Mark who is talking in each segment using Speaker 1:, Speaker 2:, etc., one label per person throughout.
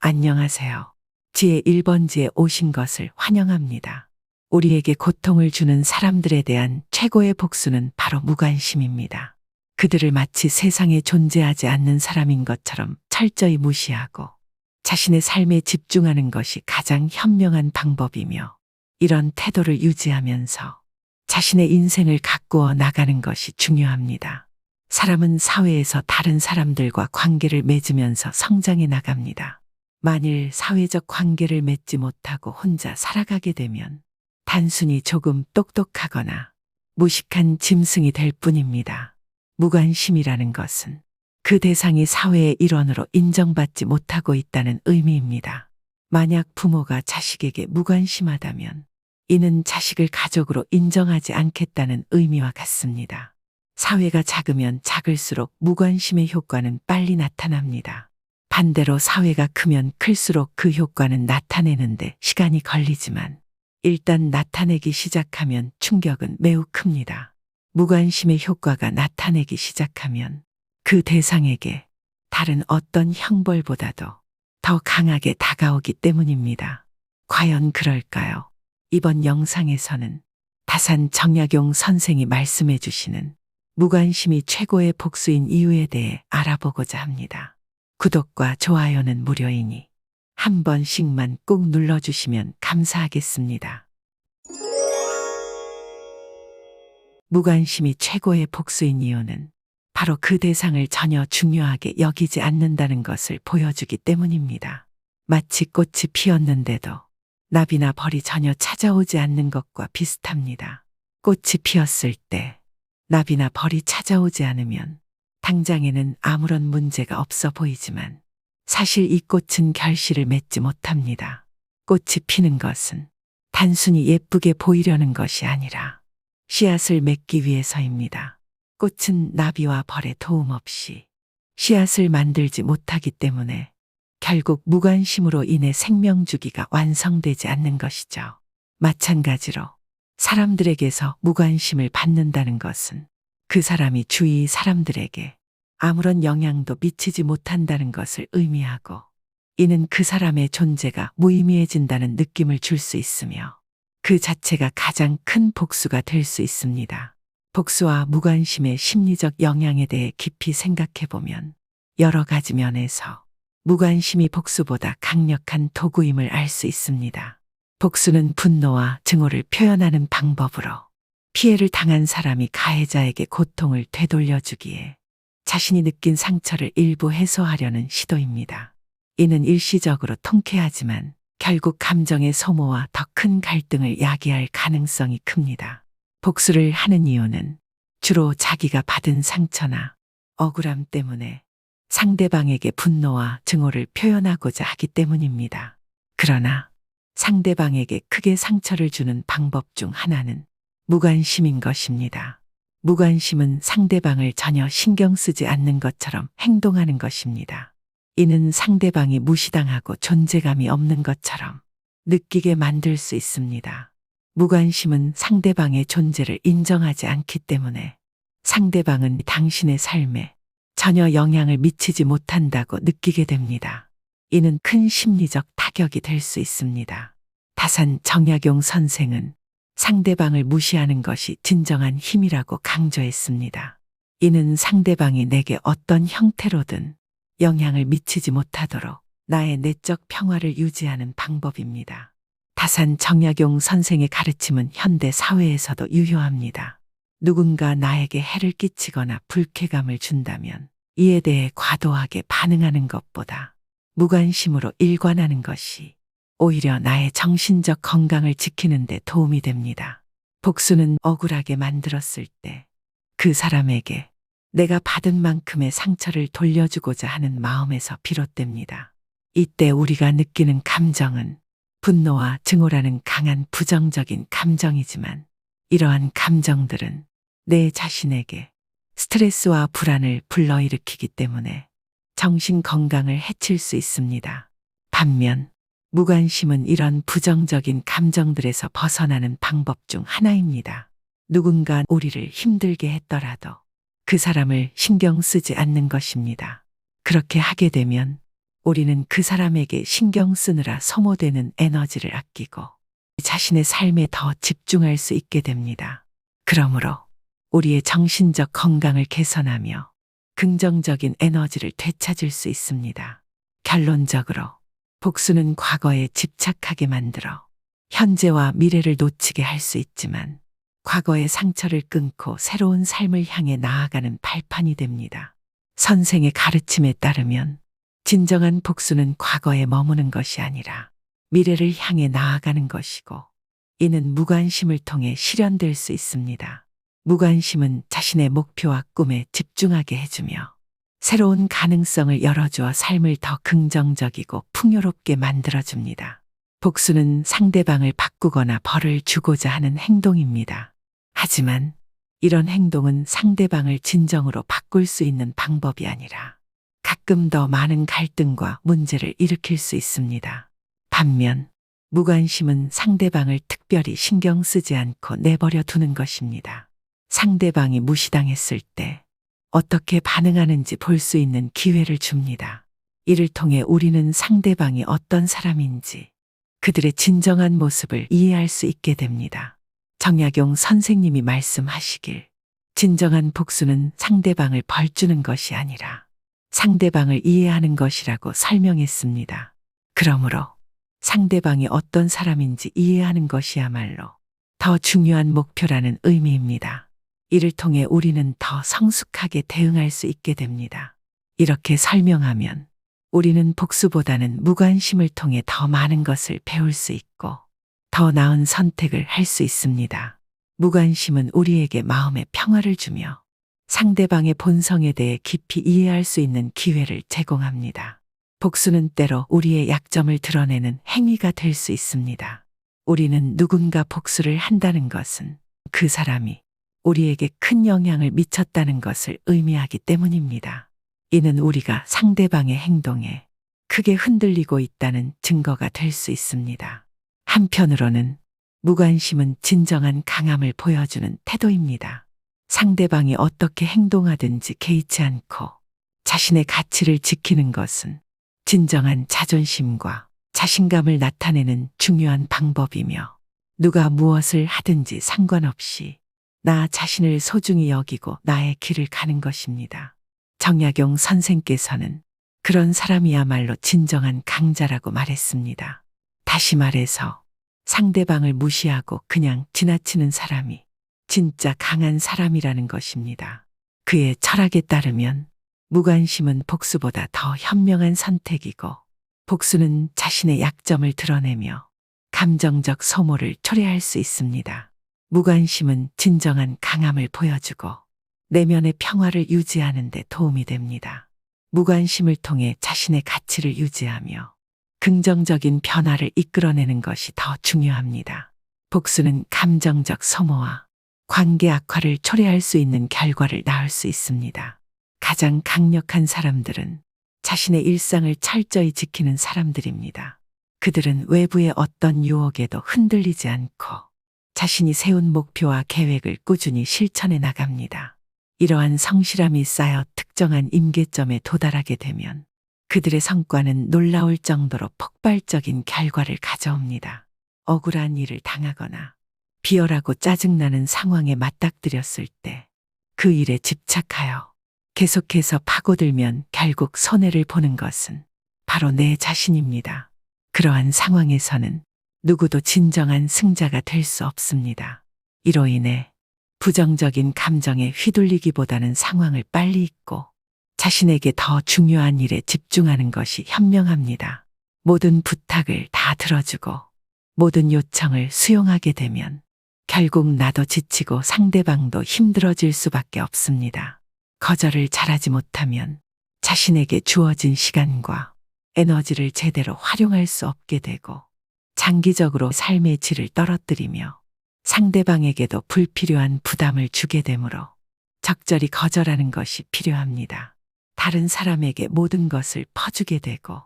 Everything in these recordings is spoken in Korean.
Speaker 1: 안녕하세요. 지혜 1번지에 오신 것을 환영합니다. 우리에게 고통을 주는 사람들에 대한 최고의 복수는 바로 무관심입니다. 그들을 마치 세상에 존재하지 않는 사람인 것처럼 철저히 무시하고 자신의 삶에 집중하는 것이 가장 현명한 방법이며, 이런 태도를 유지하면서 자신의 인생을 가꾸어 나가는 것이 중요합니다. 사람은 사회에서 다른 사람들과 관계를 맺으면서 성장해 나갑니다. 만일 사회적 관계를 맺지 못하고 혼자 살아가게 되면 단순히 조금 똑똑하거나 무식한 짐승이 될 뿐입니다. 무관심이라는 것은 그 대상이 사회의 일원으로 인정받지 못하고 있다는 의미입니다. 만약 부모가 자식에게 무관심하다면 이는 자식을 가족으로 인정하지 않겠다는 의미와 같습니다. 사회가 작으면 작을수록 무관심의 효과는 빨리 나타납니다. 반대로 사회가 크면 클수록 그 효과는 나타내는데 시간이 걸리지만 일단 나타내기 시작하면 충격은 매우 큽니다. 무관심의 효과가 나타내기 시작하면 그 대상에게 다른 어떤 형벌보다도 더 강하게 다가오기 때문입니다. 과연 그럴까요? 이번 영상에서는 다산 정약용 선생이 말씀해 주시는 무관심이 최고의 복수인 이유에 대해 알아보고자 합니다. 구독과 좋아요는 무료이니 한 번씩만 꼭 눌러주시면 감사하겠습니다. 무관심이 최고의 복수인 이유는 바로 그 대상을 전혀 중요하게 여기지 않는다는 것을 보여주기 때문입니다. 마치 꽃이 피었는데도 나비나 벌이 전혀 찾아오지 않는 것과 비슷합니다. 꽃이 피었을 때 나비나 벌이 찾아오지 않으면 당장에는 아무런 문제가 없어 보이지만 사실 이 꽃은 결실을 맺지 못합니다. 꽃이 피는 것은 단순히 예쁘게 보이려는 것이 아니라 씨앗을 맺기 위해서입니다. 꽃은 나비와 벌의 도움 없이 씨앗을 만들지 못하기 때문에 결국 무관심으로 인해 생명주기가 완성되지 않는 것이죠. 마찬가지로 사람들에게서 무관심을 받는다는 것은 그 사람이 주위 사람들에게 아무런 영향도 미치지 못한다는 것을 의미하고, 이는 그 사람의 존재가 무의미해진다는 느낌을 줄 수 있으며 그 자체가 가장 큰 복수가 될 수 있습니다. 복수와 무관심의 심리적 영향에 대해 깊이 생각해 보면 여러 가지 면에서 무관심이 복수보다 강력한 도구임을 알 수 있습니다. 복수는 분노와 증오를 표현하는 방법으로 피해를 당한 사람이 가해자에게 고통을 되돌려주기에 자신이 느낀 상처를 일부 해소하려는 시도입니다. 이는 일시적으로 통쾌하지만 결국 감정의 소모와 더 큰 갈등을 야기할 가능성이 큽니다. 복수를 하는 이유는 주로 자기가 받은 상처나 억울함 때문에 상대방에게 분노와 증오를 표현하고자 하기 때문입니다. 그러나 상대방에게 크게 상처를 주는 방법 중 하나는 무관심인 것입니다. 무관심은 상대방을 전혀 신경 쓰지 않는 것처럼 행동하는 것입니다. 이는 상대방이 무시당하고 존재감이 없는 것처럼 느끼게 만들 수 있습니다. 무관심은 상대방의 존재를 인정하지 않기 때문에 상대방은 당신의 삶에 전혀 영향을 미치지 못한다고 느끼게 됩니다. 이는 큰 심리적 타격이 될 수 있습니다. 다산 정약용 선생은 상대방을 무시하는 것이 진정한 힘이라고 강조했습니다. 이는 상대방이 내게 어떤 형태로든 영향을 미치지 못하도록 나의 내적 평화를 유지하는 방법입니다. 다산 정약용 선생의 가르침은 현대 사회에서도 유효합니다. 누군가 나에게 해를 끼치거나 불쾌감을 준다면 이에 대해 과도하게 반응하는 것보다 무관심으로 일관하는 것이 오히려 나의 정신적 건강을 지키는 데 도움이 됩니다. 복수는 억울하게 만들었을 때 그 사람에게 내가 받은 만큼의 상처를 돌려주고자 하는 마음에서 비롯됩니다. 이때 우리가 느끼는 감정은 분노와 증오라는 강한 부정적인 감정이지만, 이러한 감정들은 내 자신에게 스트레스와 불안을 불러일으키기 때문에 정신 건강을 해칠 수 있습니다. 반면 무관심은 이런 부정적인 감정들에서 벗어나는 방법 중 하나입니다. 누군가 우리를 힘들게 했더라도 그 사람을 신경 쓰지 않는 것입니다. 그렇게 하게 되면 우리는 그 사람에게 신경 쓰느라 소모되는 에너지를 아끼고 자신의 삶에 더 집중할 수 있게 됩니다. 그러므로 우리의 정신적 건강을 개선하며 긍정적인 에너지를 되찾을 수 있습니다. 결론적으로 복수는 과거에 집착하게 만들어 현재와 미래를 놓치게 할 수 있지만 과거의 상처를 끊고 새로운 삶을 향해 나아가는 발판이 됩니다. 선생의 가르침에 따르면 진정한 복수는 과거에 머무는 것이 아니라 미래를 향해 나아가는 것이고 이는 무관심을 통해 실현될 수 있습니다. 무관심은 자신의 목표와 꿈에 집중하게 해주며 새로운 가능성을 열어주어 삶을 더 긍정적이고 풍요롭게 만들어줍니다. 복수는 상대방을 바꾸거나 벌을 주고자 하는 행동입니다. 하지만 이런 행동은 상대방을 진정으로 바꿀 수 있는 방법이 아니라 가끔 더 많은 갈등과 문제를 일으킬 수 있습니다. 반면 무관심은 상대방을 특별히 신경 쓰지 않고 내버려 두는 것입니다. 상대방이 무시당했을 때 어떻게 반응하는지 볼 수 있는 기회를 줍니다. 이를 통해 우리는 상대방이 어떤 사람인지 그들의 진정한 모습을 이해할 수 있게 됩니다. 정약용 선생님이 말씀하시길 진정한 복수는 상대방을 벌주는 것이 아니라 상대방을 이해하는 것이라고 설명했습니다. 그러므로 상대방이 어떤 사람인지 이해하는 것이야말로 더 중요한 목표라는 의미입니다. 이를 통해 우리는 더 성숙하게 대응할 수 있게 됩니다. 이렇게 설명하면 우리는 복수보다는 무관심을 통해 더 많은 것을 배울 수 있고 더 나은 선택을 할 수 있습니다. 무관심은 우리에게 마음의 평화를 주며 상대방의 본성에 대해 깊이 이해할 수 있는 기회를 제공합니다. 복수는 때로 우리의 약점을 드러내는 행위가 될 수 있습니다. 우리는 누군가 복수를 한다는 것은 그 사람이 우리에게 큰 영향을 미쳤다는 것을 의미하기 때문입니다. 이는 우리가 상대방의 행동에 크게 흔들리고 있다는 증거가 될 수 있습니다. 한편으로는 무관심은 진정한 강함을 보여주는 태도입니다. 상대방이 어떻게 행동하든지 개의치 않고 자신의 가치를 지키는 것은 진정한 자존심과 자신감을 나타내는 중요한 방법이며 누가 무엇을 하든지 상관없이 나 자신을 소중히 여기고 나의 길을 가는 것입니다. 정약용 선생께서는 그런 사람이야말로 진정한 강자라고 말했습니다. 다시 말해서 상대방을 무시하고 그냥 지나치는 사람이 진짜 강한 사람이라는 것입니다. 그의 철학에 따르면 무관심은 복수보다 더 현명한 선택이고 복수는 자신의 약점을 드러내며 감정적 소모를 초래할 수 있습니다. 무관심은 진정한 강함을 보여주고 내면의 평화를 유지하는 데 도움이 됩니다. 무관심을 통해 자신의 가치를 유지하며 긍정적인 변화를 이끌어내는 것이 더 중요합니다. 복수는 감정적 소모와 관계 악화를 초래할 수 있는 결과를 낳을 수 있습니다. 가장 강력한 사람들은 자신의 일상을 철저히 지키는 사람들입니다. 그들은 외부의 어떤 유혹에도 흔들리지 않고 자신이 세운 목표와 계획을 꾸준히 실천해 나갑니다. 이러한 성실함이 쌓여 특정한 임계점에 도달하게 되면 그들의 성과는 놀라울 정도로 폭발적인 결과를 가져옵니다. 억울한 일을 당하거나 비열하고 짜증나는 상황에 맞닥뜨렸을 때 그 일에 집착하여 계속해서 파고들면 결국 손해를 보는 것은 바로 내 자신입니다. 그러한 상황에서는 누구도 진정한 승자가 될 수 없습니다. 이로 인해 부정적인 감정에 휘둘리기보다는 상황을 빨리 잊고 자신에게 더 중요한 일에 집중하는 것이 현명합니다. 모든 부탁을 다 들어주고 모든 요청을 수용하게 되면 결국 나도 지치고 상대방도 힘들어질 수밖에 없습니다. 거절을 잘하지 못하면 자신에게 주어진 시간과 에너지를 제대로 활용할 수 없게 되고 장기적으로 삶의 질을 떨어뜨리며 상대방에게도 불필요한 부담을 주게 되므로 적절히 거절하는 것이 필요합니다. 다른 사람에게 모든 것을 퍼주게 되고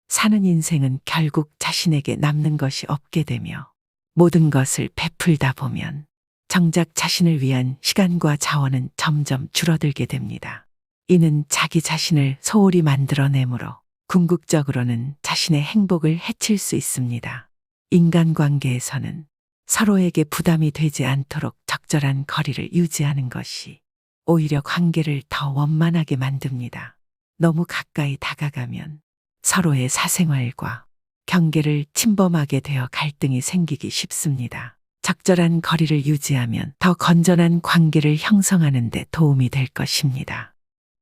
Speaker 1: 사는 인생은 결국 자신에게 남는 것이 없게 되며 모든 것을 베풀다 보면 정작 자신을 위한 시간과 자원은 점점 줄어들게 됩니다. 이는 자기 자신을 소홀히 만들어내므로 궁극적으로는 자신의 행복을 해칠 수 있습니다. 인간관계에서는 서로에게 부담이 되지 않도록 적절한 거리를 유지하는 것이 오히려 관계를 더 원만하게 만듭니다. 너무 가까이 다가가면 서로의 사생활과 경계를 침범하게 되어 갈등이 생기기 쉽습니다. 적절한 거리를 유지하면 더 건전한 관계를 형성하는 데 도움이 될 것입니다.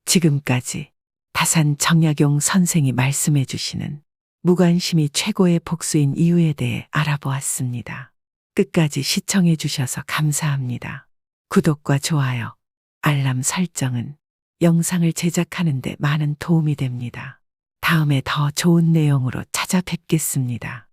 Speaker 1: 지금까지 다산 정약용 선생이 말씀해 주시는 무관심이 최고의 복수인 이유에 대해 알아보았습니다. 끝까지 시청해 주셔서 감사합니다. 구독과 좋아요, 알람 설정은 영상을 제작하는 데 많은 도움이 됩니다. 다음에 더 좋은 내용으로 찾아뵙겠습니다.